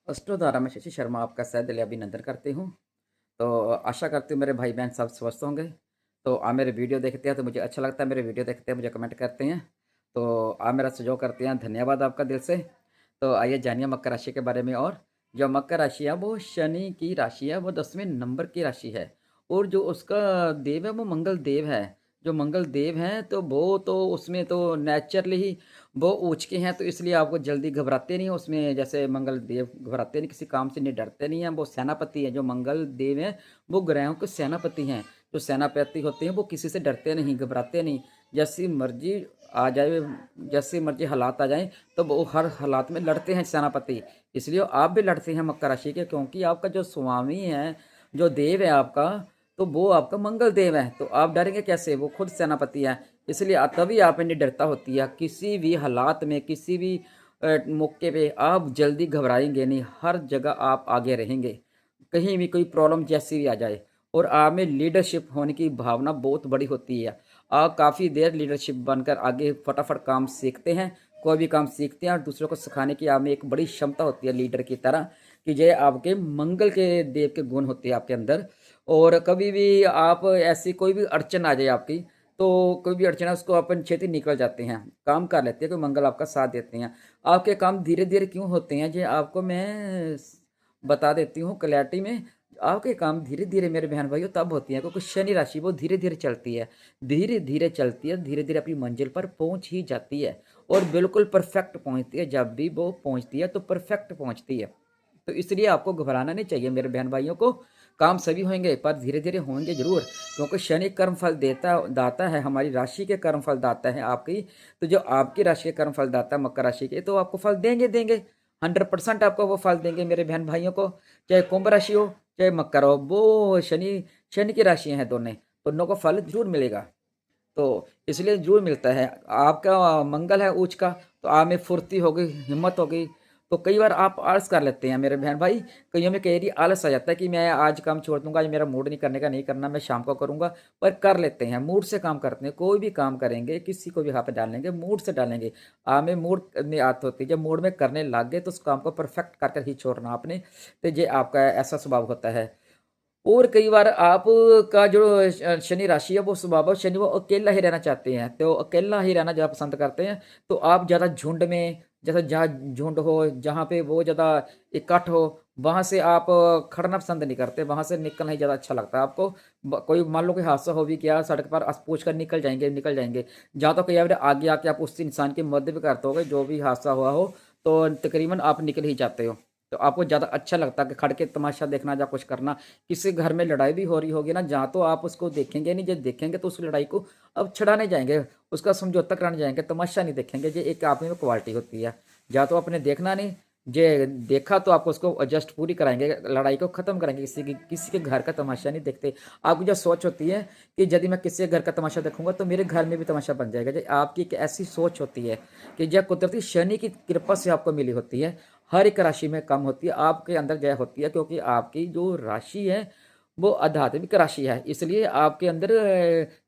अष्टोधारा में शशि शर्मा आपका सहदिल अभिनंदन करती हूँ। तो आशा करती हूँ मेरे भाई बहन सब स्वस्थ होंगे। तो आप मेरे वीडियो देखते हैं तो मुझे अच्छा लगता है, मेरे वीडियो देखते हैं मुझे कमेंट करते हैं। तो आप मेरा सहयोग करते हैं, धन्यवाद आपका दिल से। तो आइए जानिए मकर राशि के बारे में। और जो मकर राशि है वो शनि की राशि है, वो 10वें नंबर की राशि है। और जो उसका देव है वो मंगल देव है। जो मंगल देव हैं तो वो तो उसमें तो नेचुरली ही वो ऊँच के हैं, तो इसलिए आपको जल्दी घबराते नहीं हैं उसमें। जैसे मंगल देव घबराते नहीं, किसी काम से नहीं डरते नहीं हैं। वो सेनापति हैं, जो मंगल देव हैं वो ग्रहों के सेनापति हैं। जो सेनापति होते हैं वो किसी से डरते नहीं, घबराते नहीं। जैसी मर्जी आ जाए, जैसी मर्जी हालात आ जाएं, तो वो हर हालात में लड़ते हैं सेनापति। इसलिए आप भी लड़ते हैं मकर राशि के, क्योंकि आपका जो स्वामी है, जो देव है आपका, तो वो आपका मंगल देव है। तो आप डरेंगे कैसे, वो खुद सेनापति है। इसलिए तभी आप में निडरता होती है। किसी भी हालात में, किसी भी मौके पे आप जल्दी घबराएंगे नहीं, हर जगह आप आगे रहेंगे, कहीं भी कोई प्रॉब्लम जैसी भी आ जाए। और आप में लीडरशिप होने की भावना बहुत बड़ी होती है। आप काफ़ी देर लीडरशिप बनकर आगे फटाफट काम सीखते हैं, कोई भी काम सीखते हैं और दूसरों को सिखाने की आप में एक बड़ी क्षमता होती है लीडर की तरह, कि ये आपके मंगल के देव के गुण होते हैं आपके अंदर। और कभी भी आप ऐसी कोई भी अड़चन आ जाए आपकी, तो कोई भी अड़चन है उसको अपन छेती निकल जाते हैं, काम कर लेते हैं, कोई मंगल आपका साथ देते हैं। आपके काम धीरे धीरे क्यों होते हैं ये आपको मैं बता देती हूँ क्लैरिटी में। आपके काम धीरे धीरे मेरे बहन भाइयों तब होती हैं क्योंकि शनि राशि वो धीरे धीरे चलती है, धीरे धीरे चलती है, धीरे धीरे अपनी मंजिल पर पहुंच ही जाती है। और बिल्कुल परफेक्ट पहुंचती है, जब भी वो पहुंचती है तो परफेक्ट पहुंचती है। तो इसलिए आपको घबराना नहीं चाहिए मेरे बहन भाइयों को। काम सभी होंगे पर धीरे धीरे होंगे जरूर, क्योंकि शनि कर्म फल देता दाता है, हमारी राशि के कर्म फल दाता है आपकी। तो जो आपकी राशि के कर्म फल दाता मकर राशि के, तो आपको फल देंगे देंगे, 100% आपको वो फल देंगे मेरे बहन भाइयों को। चाहे कुंभ राशि हो चाहे मकर हो, वो शनि शनि की राशियां हैं दोनों, दोनों को फल जरूर मिलेगा। तो इसलिए जरूर मिलता है। आपका मंगल है ऊंच का, तो आप में फुर्ती हो गई, हिम्मत हो गई। तो कई बार आप आलस कर लेते हैं मेरे बहन भाई, कईयों में कई बार आलस आ जाता है कि मैं आज काम छोड़ दूंगा, आज मेरा मूड नहीं करने का, नहीं करना, मैं शाम को करूंगा। पर कर लेते हैं, मूड से काम करते हैं। कोई भी काम करेंगे, किसी को भी हाथ डालेंगे, मूड से डालेंगे। आप में मूड में आदत होती है, जब मूड में करने लग गए तो उस काम को परफेक्ट कर कर ही छोड़ना आपने। तो ये आपका ऐसा स्वभाव होता है। और कई बार आपका जो शनि राशि है वो स्वभाव, शनि वो अकेला ही रहना चाहते हैं, तो अकेला ही रहना ज़्यादा पसंद करते हैं। तो आप ज़्यादा झुंड में, जैसे जहाँ झुंड हो, जहाँ पे वो ज़्यादा इकट्ठ हो, वहाँ से आप खड़ना पसंद नहीं करते, वहाँ से निकलना ही ज़्यादा अच्छा लगता है आपको। कोई मान लो कोई हादसा हो भी गया, सड़क पर पूछ कर निकल जाएंगे निकल जाएंगे। जहाँ तो कई बार आगे आके आप उस इंसान की मदद भी करते हो, जो भी हादसा हुआ हो, तो तकरीबन आप निकल ही जाते हो। तो आपको ज़्यादा अच्छा लगता है कि खड़ के तमाशा देखना या कुछ करना। किसी घर में लड़ाई भी हो रही होगी ना, जहाँ तो आप उसको देखेंगे नहीं, जब देखेंगे तो उस लड़ाई को अब छड़ाने जाएंगे, उसका समझौता कराने जाएंगे, तमाशा नहीं देखेंगे। ये एक आप में क्वालिटी होती है। जहाँ तो आपने देखना नहीं, जे देखा तो आपको उसको एडजस्ट पूरी कराएंगे, लड़ाई को ख़त्म करेंगे। किसी के घर का तमाशा नहीं देखते। आपकी जो सोच होती है कि यदि मैं किसी के घर का तमाशा देखूंगा तो मेरे घर में भी तमाशा बन जाएगा, जो आपकी एक ऐसी सोच होती है कि यह कुदरती शनि की कृपा से आपको मिली होती है। हर एक राशि में कम होती है, आपके अंदर जय होती है, क्योंकि आपकी जो राशि है वो आध्यात्मिक राशि है। इसलिए आपके अंदर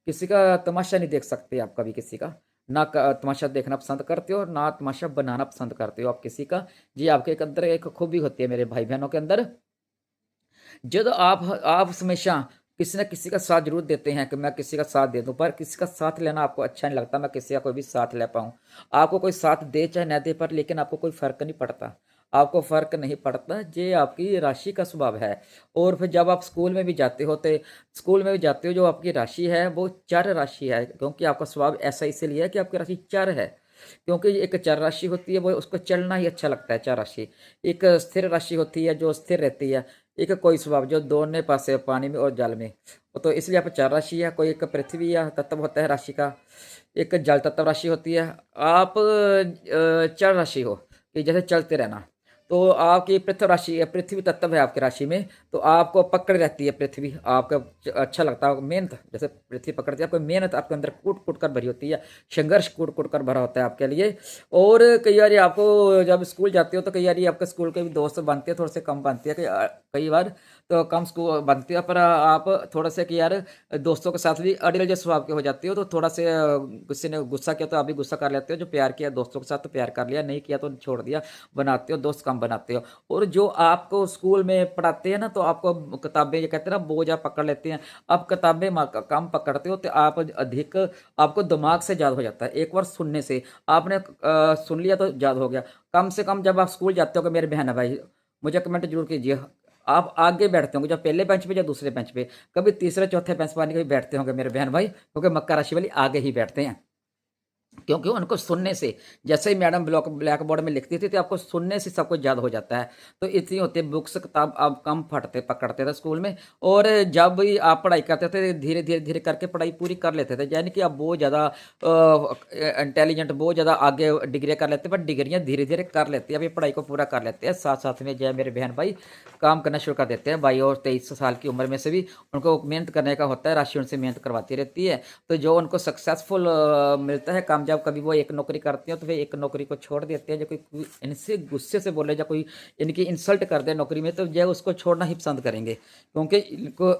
किसी का तमाशा नहीं देख सकते आप कभी, किसी का ना तमाशा देखना पसंद करते हो, ना तमाशा बनाना पसंद करते हो आप किसी का। जी आपके अंदर एक खूबी होती है मेरे भाई बहनों के अंदर। जब आप हमेशा किसी न किसी का साथ जरूर देते हैं कि मैं किसी का साथ दे दूं, पर किसी का साथ लेना आपको अच्छा नहीं लगता, मैं किसी का कोई भी साथ ले पाऊं। आपको कोई साथ दे चाहे न दे, पर लेकिन आपको कोई फर्क नहीं पड़ता, आपको फर्क नहीं पड़ता। ये आपकी राशि का स्वभाव है। और फिर जब आप स्कूल में भी जाते होते, स्कूल में भी जाते हो, जो आपकी राशि है वो चर राशि है, क्योंकि आपका स्वभाव ऐसा इसीलिए है कि आपकी राशि चर है। क्योंकि एक चर राशि होती है वो, उसको चलना ही अच्छा लगता है चर राशि। एक स्थिर राशि होती है जो स्थिर रहती है। एक कोई स्वभाव जो दोनों पासे पानी में और जल में, तो इसलिए आप चार राशि है। कोई एक पृथ्वी या तत्व होता है राशि का, एक जल तत्व राशि होती है। आप चर राशि हो कि जैसे चलते रहना। तो आपकी पृथ्वी राशि है, पृथ्वी तत्व है आपकी राशि में, तो आपको पकड़ रहती है पृथ्वी, आपका अच्छा लगता है मेहनत, जैसे पृथ्वी पकड़ती है आपको, मेहनत आपके अंदर कूट कूट कर भरी होती है, संघर्ष कूट कूट कर भरा होता है आपके लिए। और कई बार आपको जब स्कूल जाते हो तो कई बार आपके स्कूल के भी दोस्त बनते हैं, थोड़े से कम बनते हैं कई बार, तो कम स्कूल बनते हैं। पर आप थोड़ा से कि यार दोस्तों के साथ भी अड़ियल जो स्वभाव के हो जाते हो, तो थोड़ा से किसी ने गुस्सा किया तो आप भी गुस्सा कर लेते हो, जो प्यार किया दोस्तों के साथ तो प्यार कर लिया, नहीं किया तो छोड़ दिया, बनाते हो दोस्त कम काम बनाते हो। और जो आपको स्कूल में पढ़ाते हैं ना, तो आपको किताबें, ये कहते हैं ना, बोझ आप पकड़ लेते हैं। आप किताबें कम पकड़ते हो तो आप अधिक, आपको दिमाग से याद हो जाता है। एक बार सुनने से आपने सुन लिया तो याद हो गया। कम से कम जब आप स्कूल जाते हो, मेरे बहन भाई, मुझे कमेंट जरूर कीजिए, आप आगे बैठते होंगे, जब पहले बेंच पे या दूसरे बेंच पे, कभी तीसरे चौथे बेंच पर कभी बैठते होंगे मेरे बहन भाई, क्योंकि मक्का राशि वाली आगे ही बैठते हैं। क्योंकि उनको सुनने से, जैसे ही मैडम ब्लैक बोर्ड में लिखती थी तो आपको सुनने से सब कुछ याद हो जाता है। तो इतनी होती है, बुक्स किताब आप कम फटते पकड़ते थे स्कूल में। और जब भी आप पढ़ाई करते थे, धीरे धीरे धीरे करके पढ़ाई पूरी कर लेते थे, यानी कि आप बहुत ज़्यादा इंटेलिजेंट, बहुत ज़्यादा आगे डिग्रियाँ कर लेते, पर डिग्रियाँ धीरे धीरे कर लेते हैं, अभी पढ़ाई को पूरा कर लेते हैं, साथ साथ में जय मेरे बहन भाई काम करना शुरू कर देते हैं। भाई और 23 साल की उम्र में से भी उनको मेहनत करने का होता है, राशि उनसे मेहनत करवाती रहती है। तो जो उनको सक्सेसफुल मिलता है कामयाब, कभी वो एक नौकरी करते हैं तो वे एक नौकरी को छोड़ देते हैं। जो कोई इनसे गुस्से से बोले या कोई इनकी इंसल्ट कर दे नौकरी में, तो जो उसको छोड़ना ही पसंद करेंगे, क्योंकि इनको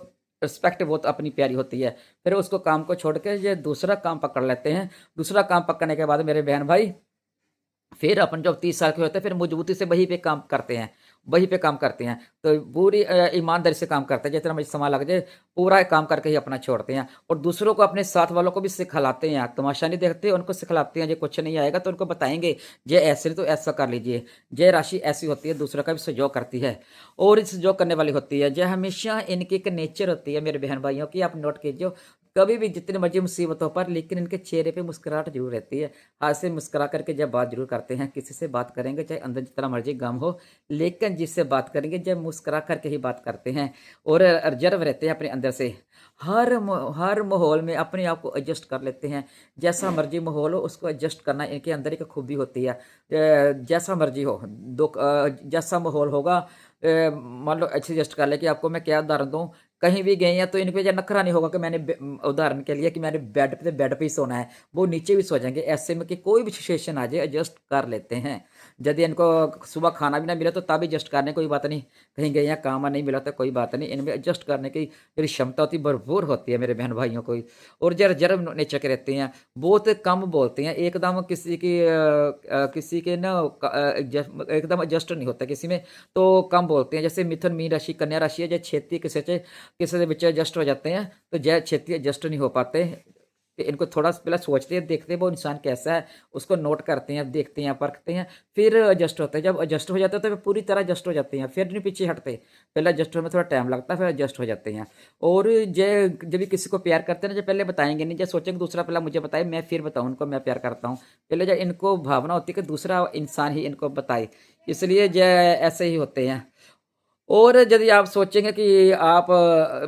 रिस्पेक्ट बहुत अपनी प्यारी होती है। फिर उसको काम को छोड़ के ये दूसरा काम पकड़ लेते हैं। दूसरा काम पकड़ने के बाद मेरे बहन भाई, फिर अपन जब 30 साल के होते हैं, फिर मजबूती से वहीं पे काम करते हैं, वहीं पे काम करते हैं। तो पूरी ईमानदारी से काम करते हैं, जितना मुझे समय लग जाए पूरा काम करके ही अपना छोड़ते हैं। और दूसरों को, अपने साथ वालों को भी सिखलाते हैं, तमाशा नहीं देखते, उनको सिखलाते हैं। जो कुछ नहीं आएगा तो उनको बताएंगे, ये ऐसे तो ऐसा कर लीजिए। ये राशि ऐसी होती है, दूसरों का भी सहयोग करती है और सहयोग करने वाली होती है। यह हमेशा इनकी एक नेचर होती है मेरे बहन भाइयों की, आप नोट कीजिए। कभी भी जितनी मर्जी मुसीबतों पर, लेकिन इनके चेहरे पे मुस्कुराहट जरूर रहती है। हाथ से मुस्कुरा करके जब बात जरूर करते हैं, किसी से बात करेंगे चाहे अंदर जितना मर्जी गम हो, लेकिन जिससे बात करेंगे जब मुस्कुरा करके ही बात करते हैं। और रिजर्व रहते हैं अपने अंदर से, हर माहौल में अपने आप को एडजस्ट कर लेते हैं। जैसा मर्जी माहौल हो, उसको एडजस्ट करना इनके अंदर एक खूबी होती है। जैसा मर्जी हो, जैसा माहौल होगा, मान लो अच्छे एडजस्ट कर ले। कि आपको मैं क्या उदाहरण दूं, कहीं भी गए हैं तो इन पे जो नखरा नहीं होगा कि मैंने उदाहरण के लिए कि मैंने बेड पे ही सोना है, वो नीचे भी सो जाएंगे। ऐसे में कि कोई भी सिचुएशन आ जाए एडजस्ट कर लेते हैं। यदि इनको सुबह खाना भी ना मिला तो तब एडजस्ट करने कोई बात नहीं, कहीं गए हैं काम नहीं मिला तो कोई बात नहीं, इनमें एडजस्ट करने की मेरी क्षमता होती भरपूर होती है मेरे बहन भाइयों को। और जरा जर्म नेचर के रहते हैं, बहुत कम बोलते हैं, एकदम किसी की किसी के ना एकदम एडजस्ट नहीं होता किसी में, तो कम बोलते हैं। जैसे मिथुन, मीन राशि, कन्या राशि है, जो छेती किसी से बच्चे एडजस्ट हो जाते हैं, तो जय छेती एडजस्ट नहीं हो पाते। कि इनको थोड़ा पहले सोचते हैं, देखते हैं वो इंसान कैसा है, उसको नोट करते हैं, देखते हैं, परखते हैं, फिर एडजस्ट होते हैं। जब एडजस्ट हो जाते हैं तो वे पूरी तरह एडजस्ट हो जाते हैं, फिर नहीं पीछे हटते। पहले एडजस्ट होने में थोड़ा टाइम लगता है, फिर एडजस्ट हो जाते हैं। और जब भी किसी को प्यार करते हैं ना, जब पहले बताएंगे नहीं, जब सोचेंगे दूसरा पहले मुझे बताए, मैं फिर बताऊँ उनको मैं प्यार करता हूँ। पहले जब इनको भावना होती है कि दूसरा इंसान ही इनको बताए, इसलिए जय ऐसे ही होते हैं। और यदि आप सोचेंगे कि आप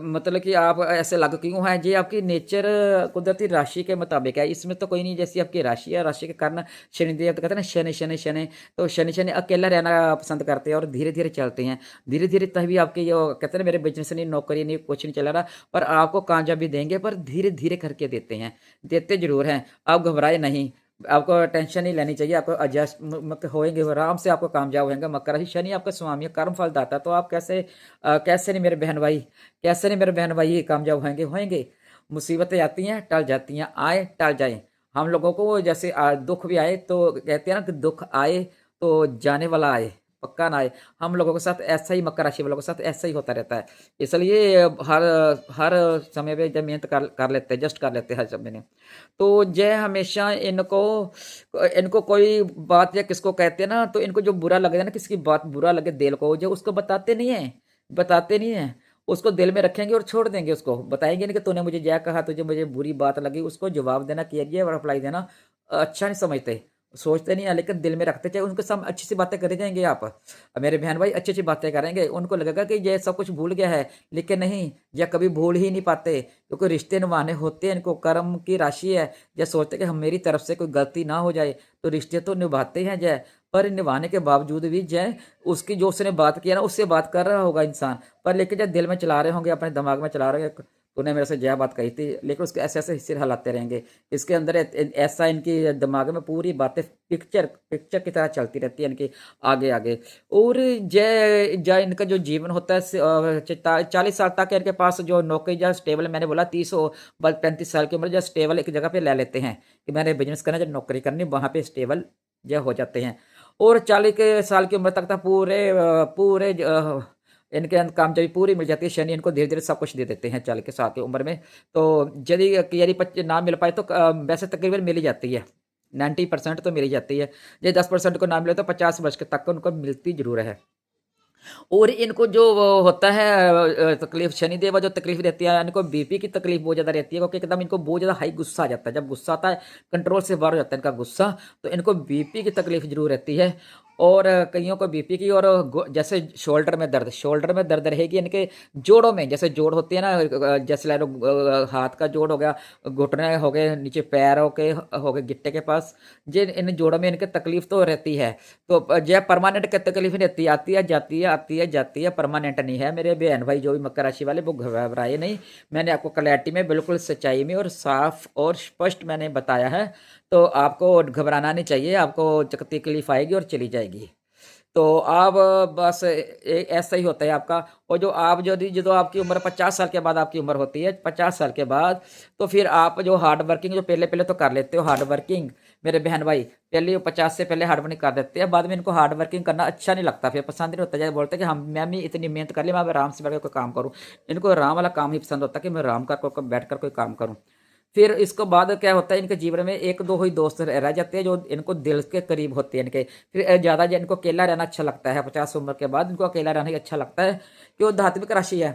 मतलब कि आप ऐसे लग क्यों हैं, ये आपकी नेचर कुदरती राशि के मुताबिक है, इसमें तो कोई नहीं। जैसी आपकी राशि है, राशि के कारण शनिदेव तो कहते हैं ना, शनि शनि शनि, तो शनि शनि अकेला रहना पसंद करते हैं और धीरे धीरे चलते हैं। धीरे धीरे तभी आपके जो कहते हैं ना, मेरे बिजनेस नहीं, नौकरी नहीं, कुछ नहीं चल रहा, पर आपको कामयाबी देंगे, पर धीरे धीरे करके देते हैं, देते जरूर हैं। आप घबराए नहीं, आपको टेंशन नहीं लेनी चाहिए, आपको एडजस्ट होएंगे, आराम से आपको कामयाब होएंगे। मकर राशि, शनि आपका स्वामी है, कर्म फल दाता, तो आप कैसे नहीं मेरे बहन भाई, कैसे नहीं मेरे बहन भाई कामयाब होएंगे, होएंगे। मुसीबतें आती हैं टल जाती हैं, आए टल जाए। हम लोगों को जैसे दुख भी आए तो कहते हैं ना कि दुख आए तो जाने वाला आए, पक्का ना आए। हम लोगों के साथ ऐसा ही, मकर राशि वालों के साथ ऐसा ही होता रहता है। इसलिए हर हर समय पे जब मेहनत कर लेते हैं, एडजस्ट कर लेते हैं हर समय में। तो जय हमेशा इनको इनको कोई बात या किसको कहते हैं ना, तो इनको जो बुरा लगे ना, किसी की बात बुरा लगे दिल को, जो उसको बताते नहीं है, बताते नहीं है, उसको दिल में रखेंगे और छोड़ देंगे। उसको बताएंगे नहीं कि तूने मुझे जय कहा, तुझे मुझे बुरी बात लगी, उसको जवाब देना, किया और रिप्लाई देना अच्छा नहीं समझते, सोचते नहीं है, लेकिन दिल में रखते। चाहे उनके सामने अच्छी सी बातें करे जाएंगे आप, मेरे बहन भाई अच्छी अच्छी बातें करेंगे, उनको लगेगा कि ये सब कुछ भूल गया है, लेकिन नहीं, यह कभी भूल ही नहीं पाते, क्योंकि रिश्ते निभाने होते हैं, इनको कर्म की राशि है। जय सोचते कि हम, मेरी तरफ से कोई गलती ना हो जाए, तो रिश्ते तो निभाते हैं जय, पर निभाने के बावजूद भी जय उसकी जो उसने बात किया ना, उससे बात कर रहा होगा इंसान, पर लेकिन जब दिल में चला रहे होंगे, अपने दिमाग में चला रहे होंगे, तूने मेरे से जय बात कही थी, लेकिन उसके ऐसे ऐसे सिर हिलाते रहेंगे। इसके अंदर ऐसा इनकी दिमाग में पूरी बातें पिक्चर पिक्चर की तरह चलती रहती है इनकी, आगे आगे। और जय जय इनका जो जीवन होता है 40 साल तक इनके पास जो नौकरी या स्टेबल, मैंने बोला 30 35 साल की उम्र जब स्टेबल एक जगह पे ले लेते हैं कि मैंने बिजनेस करना, जब नौकरी करनी, वहाँ पे स्टेबल जय हो जाते हैं। और 40 के साल की उम्र तक तो पूरे इनके अंदर कामयाबी पूरी मिल जाती है। शनि इनको धीरे-धीरे सब कुछ दे देते हैं 40 के साल की उम्र में। तो यदि ना मिल पाए तो वैसे तकरीबन मिल ही जाती है। 90% तो मिल ही जाती है। ये 10% को ना मिले तो 50 वर्ष के तक उनको मिलती ज़रूर है। और इनको जो वो होता है तकलीफ शनिदेव जो तकलीफ रहती है, इनको बीपी की तकलीफ बहुत ज़्यादा रहती है, क्योंकि एकदम इनको बहुत ज़्यादा हाई गुस्सा आ जाता है। जब गुस्सा आता है, कंट्रोल से बाहर हो जाता है इनका गुस्सा, तो इनको बीपी की तकलीफ ज़रूर रहती है। और कईयों को बीपी की, और जैसे शोल्डर में दर्द रहेगी इनके जोड़ों में, जैसे जोड़ होती है ना, जैसे ला लो हाथ का जोड़ हो गया, घुटने हो गए, नीचे पैरों के हो गए, गिट्टे के पास, जिन इन जोड़ों में इनके तकलीफ तो रहती है। तो जय परमानेंट क्या तकलीफ नहीं रहती, आती है जाती है, परमानेंट नहीं है। मेरे बहन भाई जो भी मकर राशि वाले, वो घबराए नहीं। मैंने आपको क्लैरिटी में, बिल्कुल सच्चाई में और साफ और स्पष्ट मैंने बताया है। तो आपको घबराना नहीं चाहिए, आपको तकलीफ आएगी और चली जाएगी। तो आप बस ऐसा ही होता है आपका। और जो आप जो आपकी उम्र 50 साल के बाद आपकी उम्र होती है, 50 साल के बाद, तो फिर आप जो हार्ड वर्किंग जो पहले पहले तो कर लेते हो हार्ड वर्किंग, मेरे बहन भाई पहले 50 से पहले हार्ड वर्किंग कर देते हैं, बाद में इनको हार्ड वर्किंग करना अच्छा नहीं लगता, फिर पसंद नहीं होता। जैसे बोलते हैं कि हम मैं भी इतनी मेहनत कर ली, मैं आराम से बैठ कर कोई काम करूँ। इनको आराम वाला काम ही पसंद होता है कि मैं आराम कर बैठ कर कोई काम करूँ। फिर इसके बाद क्या होता है, इनके जीवन में एक दो ही दोस्त रह जाते हैं जो इनको दिल के करीब होते हैं इनके। फिर ज़्यादा जो इनको अकेला रहना अच्छा लगता है, 50 उम्र के बाद इनको अकेला रहना ही अच्छा लगता है। कि वो धार्मिक राशि है,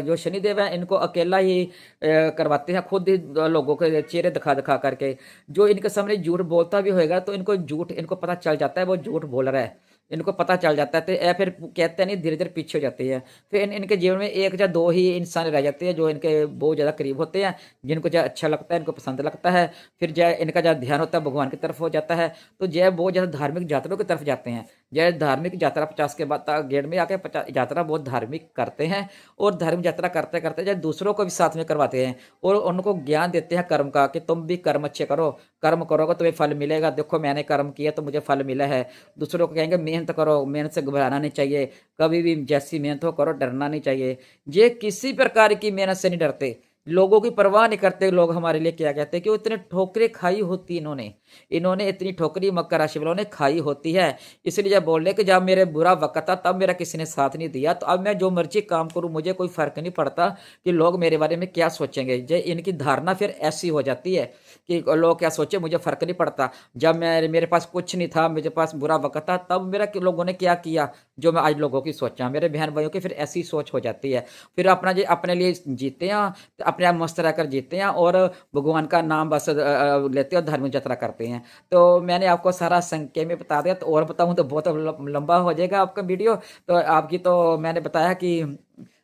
जो शनिदेव है, इनको अकेला ही करवाते हैं, खुद ही लोगों के चेहरे दिखा दिखा करके। जो इनके सामने झूठ बोलता भी होएगा तो इनको पता चल जाता है वो झूठ बोल रहा है, इनको पता चल जाता है। तो या फिर कहते हैं नहीं, धीरे धीरे पीछे हो जाती है। फिर इनके जीवन में एक या दो ही इंसान रह जाते हैं जो इनके बहुत ज़्यादा करीब होते हैं, जिनको जो अच्छा लगता है, इनको पसंद लगता है। फिर जय इनका जो ध्यान होता है भगवान की तरफ हो जाता है। तो जय बहुत ज़्यादा धार्मिक यात्राओं की तरफ जाते हैं। जय धार्मिक यात्रा 50 के बाद गेट में आके 50 यात्रा बहुत धार्मिक करते हैं। और धार्मिक यात्रा करते करते जय दूसरों को भी साथ में करवाते हैं, और उनको ज्ञान देते हैं कर्म का, कि तुम भी कर्म अच्छे करो, कर्म करोगे तुम्हें फल मिलेगा। देखो मैंने कर्म किया तो मुझे फल मिला है। दूसरों को कहेंगे मेहनत करो, मेहनत से घबराना नहीं चाहिए, कभी भी जैसी मेहनत हो करो, डरना नहीं चाहिए। ये किसी प्रकार की मेहनत से नहीं डरते, लोगों की परवाह नहीं करते। लोग हमारे लिए क्या कहते हैं कि वो इतने ठोकरें खाई होती, इन्होंने इन्होंने इतनी ठोकरी मकर राशि वालों ने खाई होती है। इसलिए जब बोल रहे कि जब मेरे बुरा वक्त था तब मेरा किसी ने साथ नहीं दिया, तो अब मैं जो मर्जी काम करूं मुझे कोई फर्क नहीं पड़ता कि लोग मेरे बारे में क्या सोचेंगे। जे इनकी धारणा फिर ऐसी हो जाती है कि लोग क्या सोचे मुझे फर्क नहीं पड़ता। जब मैं मेरे पास कुछ नहीं था, मेरे पास बुरा वक्त था, तब मेरा लोगों ने क्या किया जो मैं आज लोगों की सोचा। मेरे बहन भाइयों की फिर ऐसी सोच हो जाती है। फिर अपना जो अपने लिए जीते हैं, तो अपने आप मस्त रहकर जीते हैं, और भगवान का नाम बस लेते हैं और धार्मिक यात्रा करते हैं। तो मैंने आपको सारा संक्षेप में बता दिया, तो और बताऊं तो बहुत लंबा हो जाएगा आपका वीडियो। तो आपकी तो मैंने बताया कि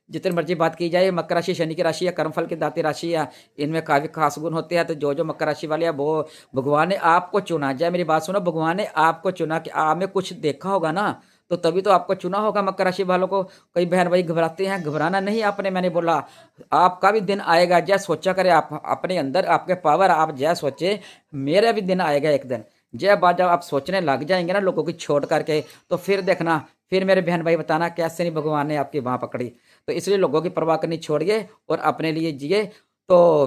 जितनी मर्जी बात की जाए, मकर राशि शनि की राशि है, कर्मफल की दाती राशि है, इनमें काफ़ी खास गुण होते हैं। तो जो मकर राशि वाले हैं वो भगवान ने आपको चुना, जाए मेरी बात सुनो, भगवान ने आपको चुना कि आप में कुछ देखा होगा ना, तो तभी तो आपको चुना होगा मकर राशि वालों को। कई बहन भाई घबराते हैं, घबराना नहीं। आपने मैंने बोला आपका भी दिन आएगा, जय सोचा करे आप अपने अंदर, आपके पावर, आप जय सोचे मेरा भी दिन आएगा एक दिन। जय बात जब आप सोचने लग जाएंगे ना लोगों की छोड़ करके, तो फिर देखना, फिर मेरे बहन भाई बताना कैसे नहीं भगवान ने आपकी बाँह पकड़ी। तो इसलिए लोगों की परवाह करनी छोड़िए और अपने लिए जिए। तो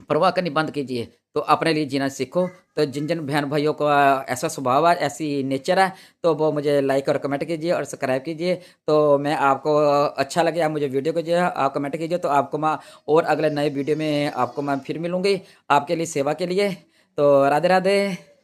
परवाह करनी बंद कीजिए, तो अपने लिए जीना सीखो। तो जिन जिन बहन भाइयों का ऐसा स्वभाव है, ऐसी नेचर है, तो वो मुझे लाइक और कमेंट कीजिए और सब्सक्राइब कीजिए। तो मैं आपको अच्छा लगे आप मुझे वीडियो कीजिए, आप कमेंट कीजिए, तो आपको मैं और अगले नए वीडियो में आपको मैं फिर मिलूँगी आपके लिए, सेवा के लिए। तो राधे राधे।